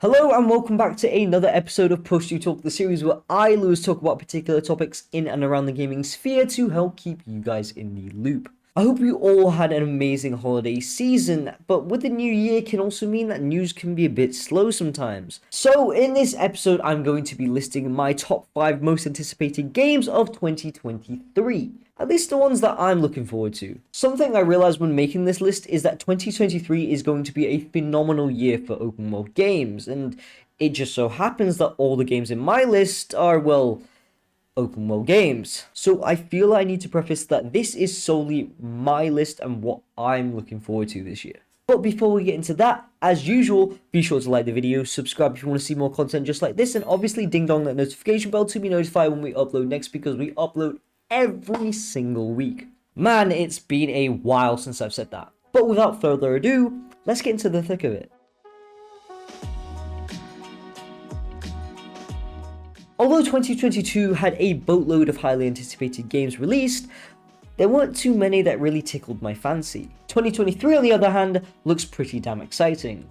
Hello and welcome back to another episode of Push to Talk, the series where I, Lewis, talk about particular topics in and around the gaming sphere to help keep you guys in the loop. I hope you all had an amazing holiday season, but with the new year can also mean that news can be a bit slow sometimes. So in this episode, I'm going to be listing my top 5 most anticipated games of 2023. At least the ones that I'm looking forward to. Something I realized when making this list is that 2023 is going to be a phenomenal year for open world games, and it just so happens that all the games in my list are, well, open world games. So I feel I need to preface that this is solely my list and what I'm looking forward to this year. But before we get into that, as usual, be sure to like the video, subscribe if you want to see more content just like this, and obviously ding dong that notification bell to be notified when we upload next, because we upload every single week. Man, it's been a while since I've said that. But without further ado, let's get into the thick of it. Although 2022 had a boatload of highly anticipated games released, there weren't too many that really tickled my fancy. 2023, on the other hand, looks pretty damn exciting.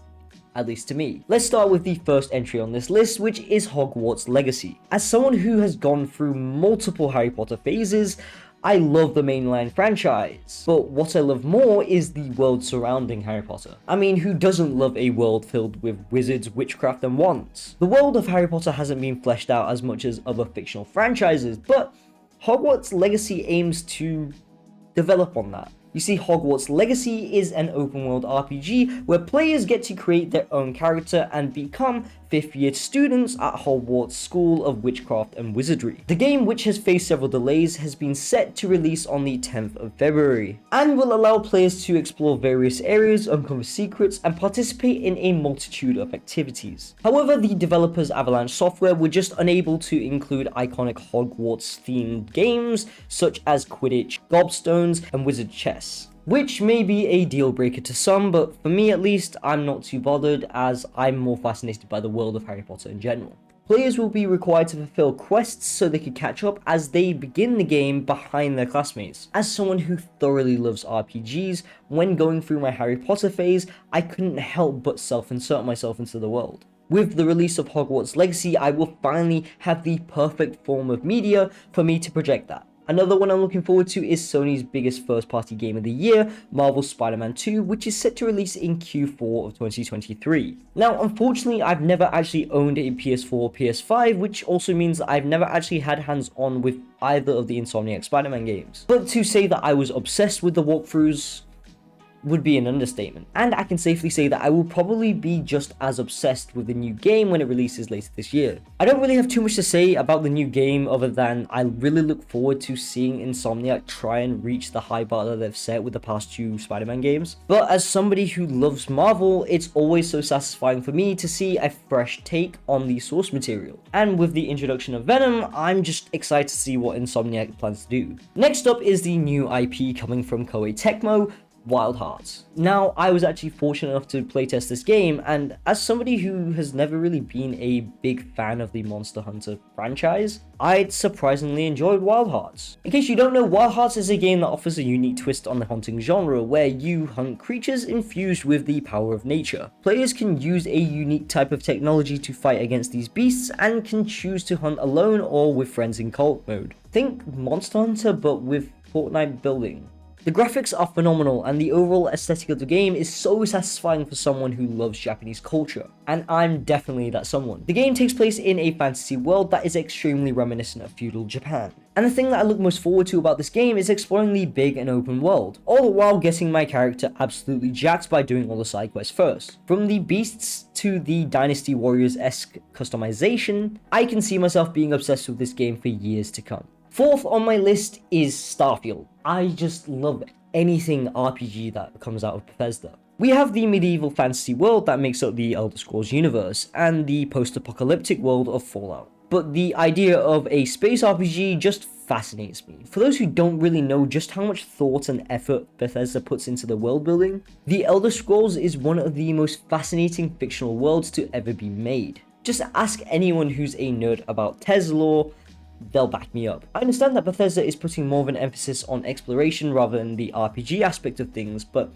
At least to me. Let's start with the first entry on this list, which is Hogwarts Legacy. As someone who has gone through multiple Harry Potter phases, I love the mainline franchise. But what I love more is the world surrounding Harry Potter. I mean, who doesn't love a world filled with wizards, witchcraft, and wands? The world of Harry Potter hasn't been fleshed out as much as other fictional franchises, but Hogwarts Legacy aims to develop on that. You see, Hogwarts Legacy is an open world RPG where players get to create their own character and become 5th year students at Hogwarts School of Witchcraft and Wizardry. The game, which has faced several delays, has been set to release on the 10th of February and will allow players to explore various areas, uncover secrets, and participate in a multitude of activities. However, the developers Avalanche Software were just unable to include iconic Hogwarts themed games such as Quidditch, Gobstones, and Wizard Chess, which may be a deal breaker to some, but for me at least, I'm not too bothered as I'm more fascinated by the world of Harry Potter in general. Players will be required to fulfill quests so they can catch up as they begin the game behind their classmates. As someone who thoroughly loves RPGs, when going through my Harry Potter phase, I couldn't help but self-insert myself into the world. With the release of Hogwarts Legacy, I will finally have the perfect form of media for me to project that. Another one I'm looking forward to is Sony's biggest first-party game of the year, Marvel's Spider-Man 2, which is set to release in Q4 of 2023. Now, unfortunately, I've never actually owned a PS4 or PS5, which also means that I've never actually had hands-on with either of the Insomniac Spider-Man games. But to say that I was obsessed with the walkthroughs would be an understatement, and I can safely say that I will probably be just as obsessed with the new game when it releases later this year. I don't really have too much to say about the new game other than I really look forward to seeing Insomniac try and reach the high bar that they've set with the past 2 Spider-Man games. But as somebody who loves Marvel, it's always so satisfying for me to see a fresh take on the source material. And with the introduction of Venom, I'm just excited to see what Insomniac plans to do. Next up is the new IP coming from Koei Tecmo, Wild Hearts. Now, I was actually fortunate enough to playtest this game, and as somebody who has never really been a big fan of the Monster Hunter franchise, I'd surprisingly enjoyed Wild Hearts. In case you don't know, Wild Hearts is a game that offers a unique twist on the hunting genre, where you hunt creatures infused with the power of nature. Players can use a unique type of technology to fight against these beasts, and can choose to hunt alone or with friends in co-op mode. Think Monster Hunter, but with Fortnite building. The graphics are phenomenal, and the overall aesthetic of the game is so satisfying for someone who loves Japanese culture, and I'm definitely that someone. The game takes place in a fantasy world that is extremely reminiscent of feudal Japan. And the thing that I look most forward to about this game is exploring the big and open world, all the while getting my character absolutely jacked by doing all the side quests first. From the beasts to the Dynasty Warriors-esque customization, I can see myself being obsessed with this game for years to come. Fourth on my list is Starfield. I just love anything RPG that comes out of Bethesda. We have the medieval fantasy world that makes up the Elder Scrolls universe, and the post-apocalyptic world of Fallout. But the idea of a space RPG just fascinates me. For those who don't really know just how much thought and effort Bethesda puts into the world building, the Elder Scrolls is one of the most fascinating fictional worlds to ever be made. Just ask anyone who's a nerd about Tesla, they'll back me up. I understand that Bethesda is putting more of an emphasis on exploration rather than the RPG aspect of things, but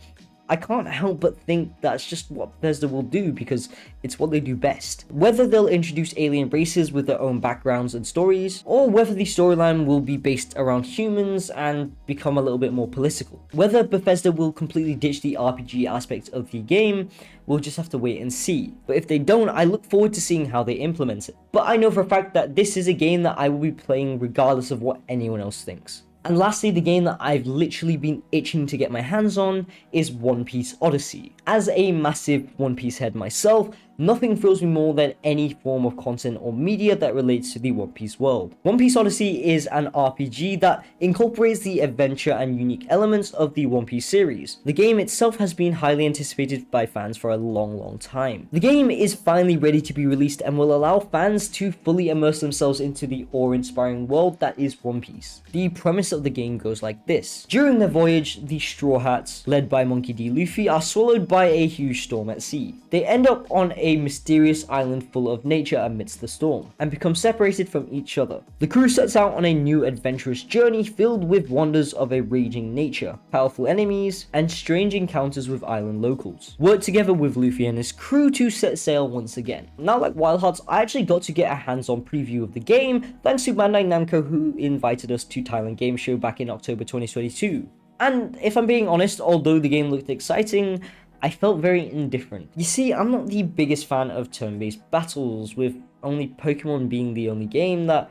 I can't help but think that's just what Bethesda will do because it's what they do best. Whether they'll introduce alien races with their own backgrounds and stories, or whether the storyline will be based around humans and become a little bit more political. Whether Bethesda will completely ditch the RPG aspect of the game, we'll just have to wait and see. But if they don't, I look forward to seeing how they implement it. But I know for a fact that this is a game that I will be playing regardless of what anyone else thinks. And lastly, the game that I've literally been itching to get my hands on is Piece Odyssey. As a massive One Piece head myself, nothing thrills me more than any form of content or media that relates to the One Piece world. Piece Odyssey is an RPG that incorporates the adventure and unique elements of the One Piece series. The game itself has been highly anticipated by fans for a long time. The game is finally ready to be released and will allow fans to fully immerse themselves into the awe-inspiring world that is One Piece. The premise of the game goes like this. During their voyage, the Straw Hats, led by Monkey D. Luffy, are swallowed by a huge storm at sea. They end up on a mysterious island full of nature amidst the storm, and become separated from each other. The crew sets out on a new adventurous journey filled with wonders of a raging nature, powerful enemies, and strange encounters with island locals. Work together with Luffy and his crew to set sail once again. Now, like Wild Hearts, I actually got to get a hands-on preview of the game thanks to Bandai Namco, who invited us to Thailand Game Show back in October 2022. And if I'm being honest, although the game looked exciting, I felt very indifferent. You see, I'm not the biggest fan of turn-based battles, with only Pokemon being the only game that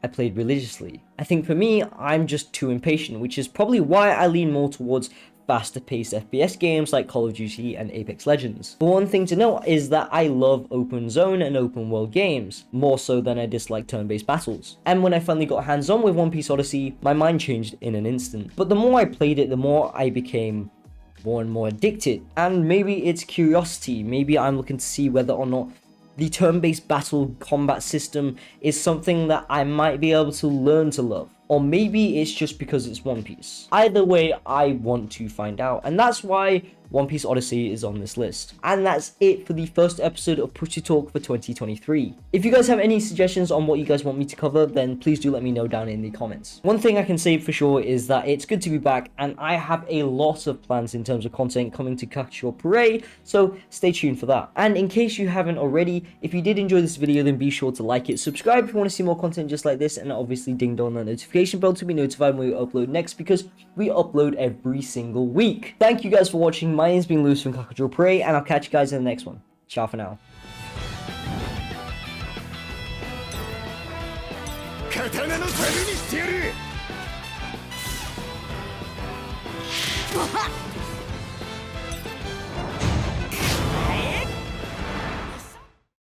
I played religiously. I think for me, I'm just too impatient, which is probably why I lean more towards faster-paced FPS games like Call of Duty and Apex Legends. But one thing to note is that I love open zone and open world games, more so than I dislike turn-based battles. And when I finally got hands-on with Piece Odyssey, my mind changed in an instant. But the more I played it, the more I became more and more addicted. And maybe it's curiosity, maybe I'm looking to see whether or not the turn-based battle combat system is something that I might be able to learn to love. Or maybe it's just because it's One Piece. Either way, I want to find out, and that's why Piece Odyssey is on this list. And that's it for the first episode of Push to Talk for 2023. If you guys have any suggestions on what you guys want me to cover, then please do let me know down in the comments. One thing I can say for sure is that it's good to be back, and I have a lot of plans in terms of content coming to Kakuchopurei, so stay tuned for that. And in case you haven't already, if you did enjoy this video, then be sure to like it, subscribe if you want to see more content just like this, and obviously ding dong that notification bell to be notified when we upload next, because we upload every single week. Thank you guys for watching. My name's been Lewis from Kakuchopurei, and I'll catch you guys in the next one. Ciao for now.